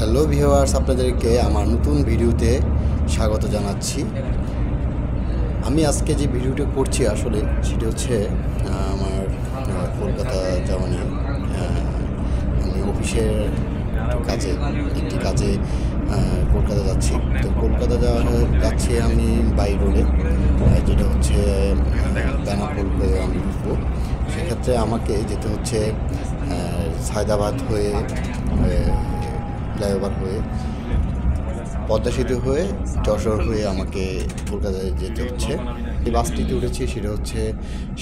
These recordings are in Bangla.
হ্যালো ভিউয়ার্স, আপনাদেরকে আমার নতুন ভিডিওতে স্বাগত জানাচ্ছি। আমি আজকে যে ভিডিওটা করছি আসলে সেটা হচ্ছে আমার কলকাতা যাওয়া নিয়ে। আমি অফিসের একটি কাজে কলকাতা যাচ্ছি। তো কলকাতা যাচ্ছি আমি বাই রোডে, যেটা হচ্ছে বেনাপোল হয়ে আমি ঢুকবো। সেক্ষেত্রে আমাকে যেতে হচ্ছে সায়দাবাদ হয়ে, ফ্লাইওভার হয়ে, পদ্মা সেতু হয়ে, যশোর হয়ে আমাকে কলকাতায় যেতে হচ্ছে। যে বাসটিতে উঠেছি সেটা হচ্ছে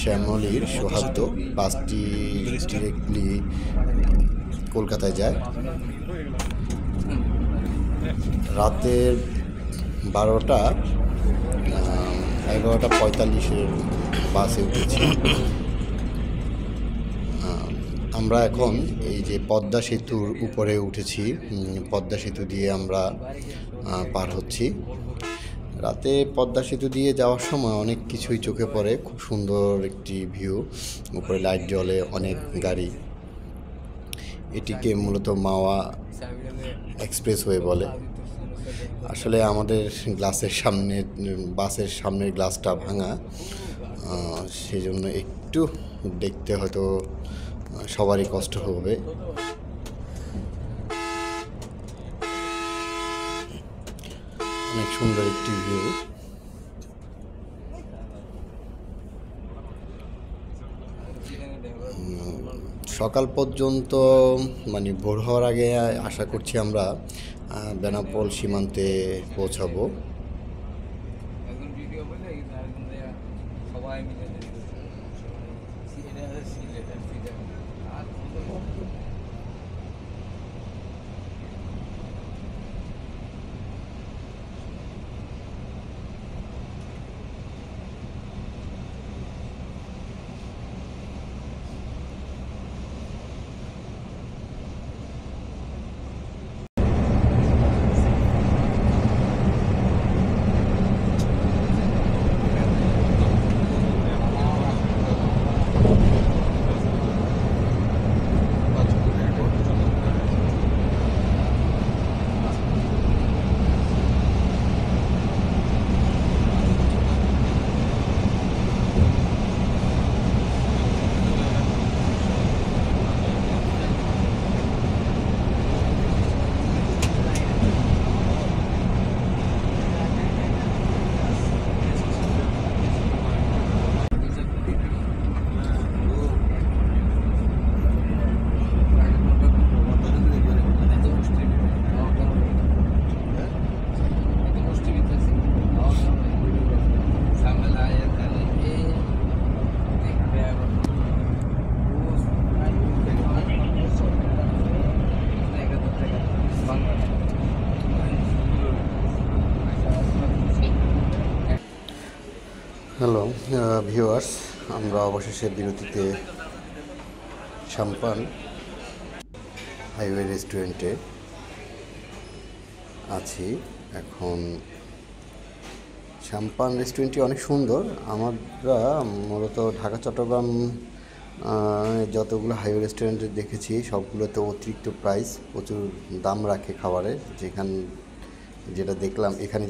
শ্যামলীর সৌহার্দ্য বাসটি, ডিরেক্টলি কলকাতায় যায়। রাতের 11:45 বাসে উঠেছি। আমরা এখন এই যে পদ্মা সেতুর উপরে উঠেছি, পদ্মা সেতু দিয়ে আমরা পার হচ্ছি। রাতে পদ্মা সেতু দিয়ে যাওয়ার সময় অনেক কিছুই চোখে পড়ে, খুব সুন্দর একটি ভিউ, উপরে লাইট জ্বলে, অনেক গাড়ি। এটিকে মূলত মাওয়া এক্সপ্রেসওয়ে বলে। আসলে আমাদের বাসের সামনের গ্লাসটা ভাঙা, সেই জন্য একটু দেখতে হয়তো সবারই কষ্ট হবে। অনেক সুন্দর একটি ভিউ। সকাল পর্যন্ত, মানে ভোর হওয়ার আগে আশা করছি আমরা বেনাপোল সীমান্তে পৌঁছাবো। হ্যালো ভিউয়ার্স, আমরা অবশেষে বিরতিতে সাম্পান হাইওয়ে রেস্টুরেন্টে আছি এখন। সাম্পান রেস্টুরেন্টটি অনেক সুন্দর। আমরা মূলত ঢাকা চট্টগ্রাম যতগুলো হাইওয়ে রেস্টুরেন্টে দেখেছি সবগুলোতে অতিরিক্ত প্রাইস, প্রচুর দাম রাখে খাবারের। এখানে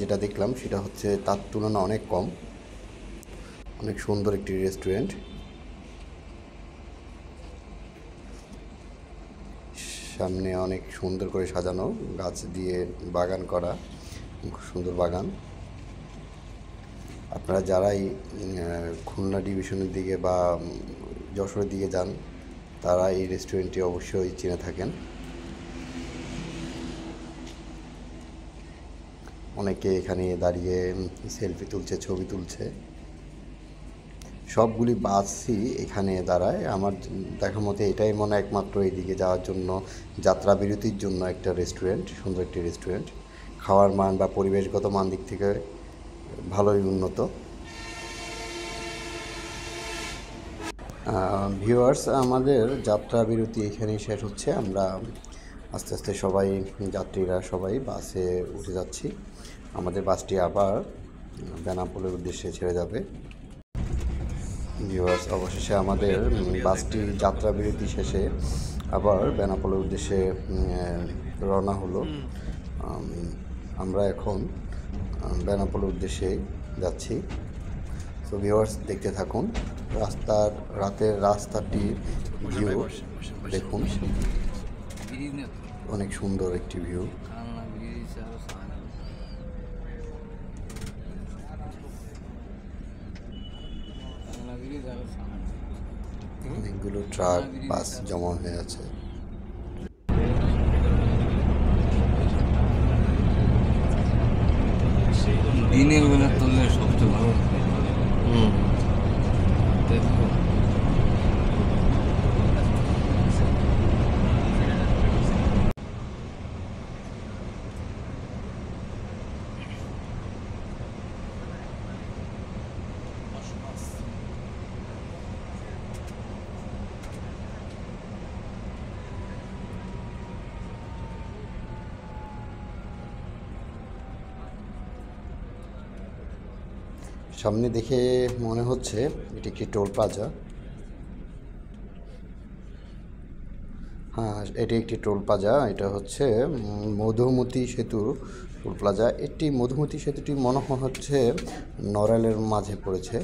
যেটা দেখলাম সেটা হচ্ছে তার তুলনায় অনেক কম। অনেক সুন্দর একটি রেস্টুরেন্ট, সামনে অনেক সুন্দর করে সাজানো, গাছ দিয়ে বাগান করা, খুব সুন্দর বাগান। আপনারা যারাই খুলনা ডিভিশনের দিকে বা যশোরের দিকে যান তারা এই রেস্টুরেন্টটি অবশ্যই চিনে থাকেন। অনেকে এখানে দাঁড়িয়ে সেলফি তুলছে, ছবি তুলছে। সবগুলি বাসই এখানে দাঁড়ায়। আমার দেখার মতে এটাই মনে হয় একমাত্র এইদিকে যাওয়ার জন্য, যাত্রা বিরতির জন্য একটা রেস্টুরেন্ট, সুন্দর একটি রেস্টুরেন্ট। খাওয়ার মান বা পরিবেশগত মান দিক থেকে ভালোই উন্নত। ভিউয়ার্স, আমাদের যাত্রা বিরতি এখানেই শেষ হচ্ছে। আমরা আস্তে আস্তে যাত্রীরা সবাই বাসে উঠে যাচ্ছি। আমাদের বাসটি আবার বেনাপোলের উদ্দেশ্যে ছেড়ে যাবে। ভিউয়ার্স, অবশেষে আমাদের বাসটি যাত্রা বিরতি শেষে আবার বেনাপোলের উদ্দেশ্যে রওনা হলো। আমরা এখন বেনাপোলের উদ্দেশ্যে যাচ্ছি। তো ভিউয়ার্স দেখতে থাকুন রাতের রাস্তাটির ভিউ দেখুন, অনেক সুন্দর একটি ভিউ। অনেকগুলো ট্রাক বাস জমা হয়ে আছে। দিনের বেলা তুললে সবচেয়ে ভালো। সামনে দেখে মনে হচ্ছে এটি একটি টোল প্লাজা। হ্যাঁ, এটি একটি টোল প্লাজা। এটা হচ্ছে মধুমতি সেতু টোল প্লাজা। মধুমতি সেতুটি মনে হচ্ছে নড়াইলের মাঝে পড়েছে।